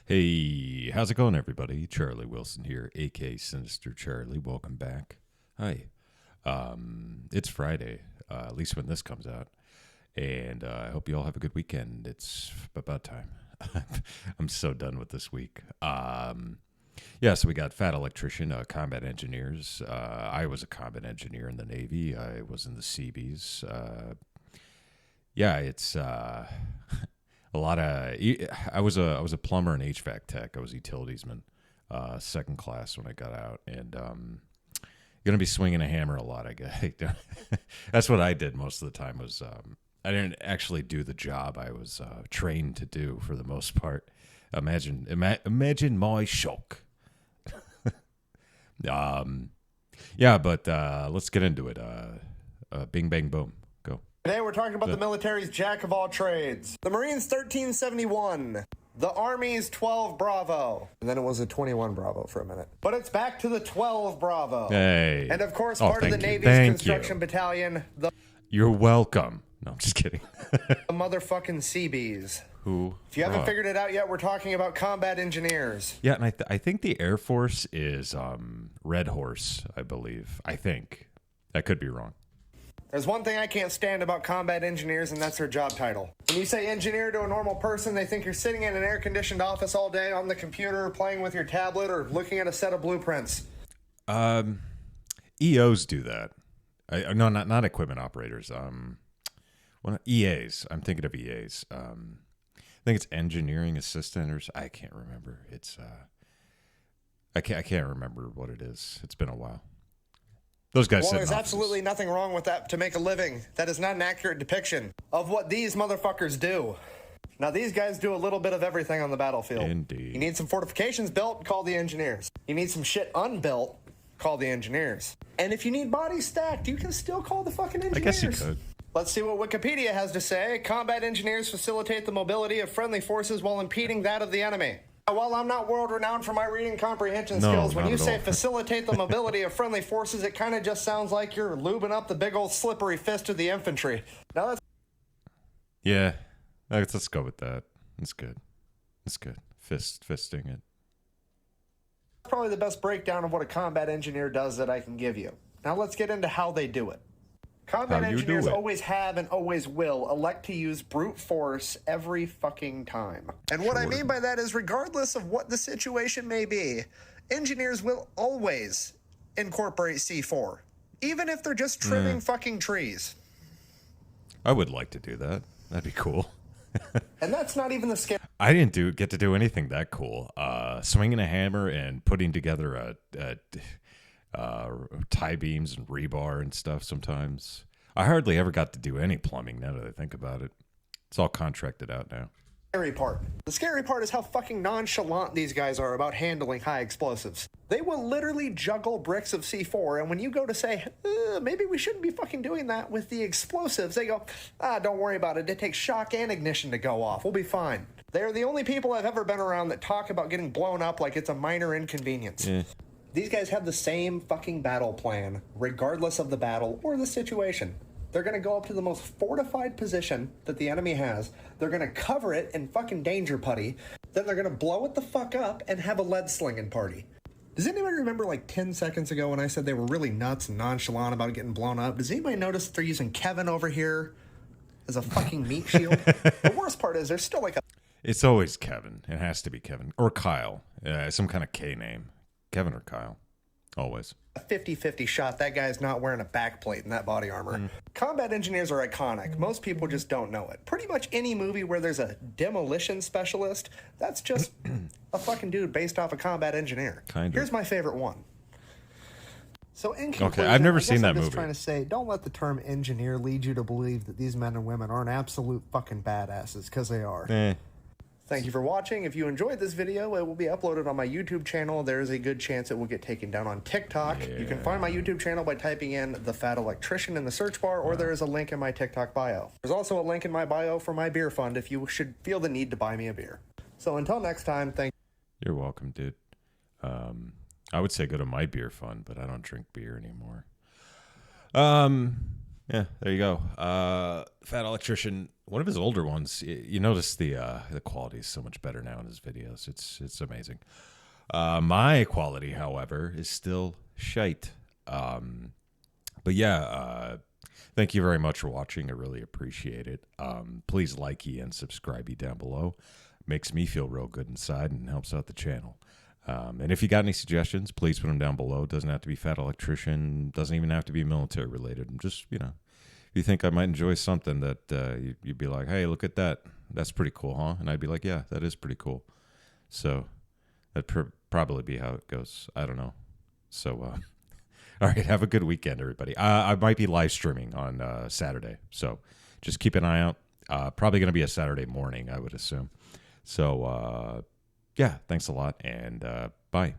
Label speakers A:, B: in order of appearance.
A: Hey, how's it going, everybody? Charlie Wilson here, aka Sinister Charlie. Welcome back. Hi. It's Friday, at least when this comes out, and I hope you all have a good weekend. It's about time. I'm so done with this week. So we got Fat Electrician, combat engineers. I was a combat engineer in the Navy. I was in the Seabees. It's a lot of. I was a plumber and HVAC tech. I was a utilitiesman, second class when I got out, and gonna be swinging a hammer a lot. I guess that's what I did most of the time. Was I didn't actually do the job I was trained to do for the most part. Imagine my shock. But let's get into it. Bing bang boom. Go.
B: Today we're talking about the military's jack of all trades. The Marines 1371. The Army's 12 Bravo. And then it was a 21 Bravo for a minute. But it's back to the 12 Bravo.
A: Hey.
B: And of course, part of the Navy's construction battalion.
A: You're welcome. No, I'm just kidding.
B: The motherfucking Seabees.
A: Who?
B: If you haven't figured it out yet, we're talking about combat engineers.
A: Yeah, and I think the Air Force is Red Horse, I believe. I think. I could be wrong.
B: There's one thing I can't stand about combat engineers, and that's their job title. When you say engineer to a normal person, they think you're sitting in an air-conditioned office all day on the computer, playing with your tablet, or looking at a set of blueprints.
A: EOs do that. No, not equipment operators. EAs. I'm thinking of EAs. I think it's engineering assistant, or I can't remember. It's I can't remember what it is. It's been a while. Those guys.
B: Well, there's absolutely nothing wrong with that to make a living. That is not an accurate depiction of what these motherfuckers do. Now, these guys do a little bit of everything on the battlefield.
A: Indeed.
B: You need some fortifications built, call the engineers. You need some shit unbuilt, call the engineers. And if you need bodies stacked, you can still call the fucking engineers.
A: I guess you could.
B: Let's see what Wikipedia has to say. Combat engineers facilitate the mobility of friendly forces while impeding that of the enemy. Now, while I'm not world-renowned for my reading comprehension skills, when you say facilitate the mobility of friendly forces, it kind of just sounds like you're lubing up the big old slippery fist of the infantry. Now that's...
A: Yeah, let's go with that. It's good. It's good. Fisting it.
B: That's probably the best breakdown of what a combat engineer does that I can give you. Now let's get into how they do it. Combat engineers always have and always will elect to use brute force every fucking time. And what I mean by that is regardless of what the situation may be, engineers will always incorporate C4, even if they're just trimming fucking trees.
A: I would like to do that. That'd be cool.
B: And that's not even the scale.
A: I didn't get to do anything that cool. Swinging a hammer and putting together a tie beams and rebar and stuff sometimes. I hardly ever got to do any plumbing now that I think about it. It's all contracted out now.
B: The scary part is how fucking nonchalant these guys are about handling high explosives. They will literally juggle bricks of C4, and when you go to say, maybe we shouldn't be fucking doing that with the explosives, they go, don't worry about it. It takes shock and ignition to go off. We'll be fine. They're the only people I've ever been around that talk about getting blown up like it's a minor inconvenience. Yeah. These guys have the same fucking battle plan, regardless of the battle or the situation. They're going to go up to the most fortified position that the enemy has. They're going to cover it in fucking danger putty. Then they're going to blow it the fuck up and have a lead slinging party. Does anybody remember like 10 seconds ago when I said they were really nuts and nonchalant about getting blown up? Does anybody notice that they're using Kevin over here as a fucking meat shield? The worst part is there's still like a...
A: It's always Kevin. It has to be Kevin. Or Kyle. Some kind of K name. Kevin or Kyle. Always.
B: A 50-50 shot. That guy's not wearing a backplate in that body armor. Combat engineers are iconic. Most people just don't know it. Pretty much any movie where there's a demolition specialist, that's just a fucking dude based off a combat engineer.
A: Kind of.
B: Here's my favorite one. So in conclusion,
A: I've never seen that
B: I'm just
A: movie.
B: Trying to say, don't let the term engineer lead you to believe that these men and women aren't absolute fucking badasses, because they are. Thank you for watching. If you enjoyed this video, it will be uploaded on my YouTube channel. There is a good chance it will get taken down on TikTok. Yeah. You can find my YouTube channel by typing in The Fat Electrician in the search bar, or there is a link in my TikTok bio. There's also a link in my bio for my beer fund if you should feel the need to buy me a beer. So until next time, thank you.
A: You're welcome, dude. I would say go to my beer fund, but I don't drink beer anymore. Yeah, there you go. Fat Electrician, one of his older ones. You notice the quality is so much better now in his videos. It's amazing. My quality, however, is still shite. But yeah, thank you very much for watching. I really appreciate it. Please like and subscribe down below. Makes me feel real good inside and helps out the channel. And if you got any suggestions, please put them down below. It doesn't have to be Fat Electrician. Doesn't even have to be military related. I'm just, if you think I might enjoy something that you'd be like, hey, look at that. That's pretty cool, huh? And I'd be like, yeah, that is pretty cool. So that'd probably be how it goes. I don't know. So, all right, have a good weekend, everybody. I might be live streaming on Saturday. So just keep an eye out. Probably going to be a Saturday morning, I would assume. So, yeah, thanks a lot, and bye.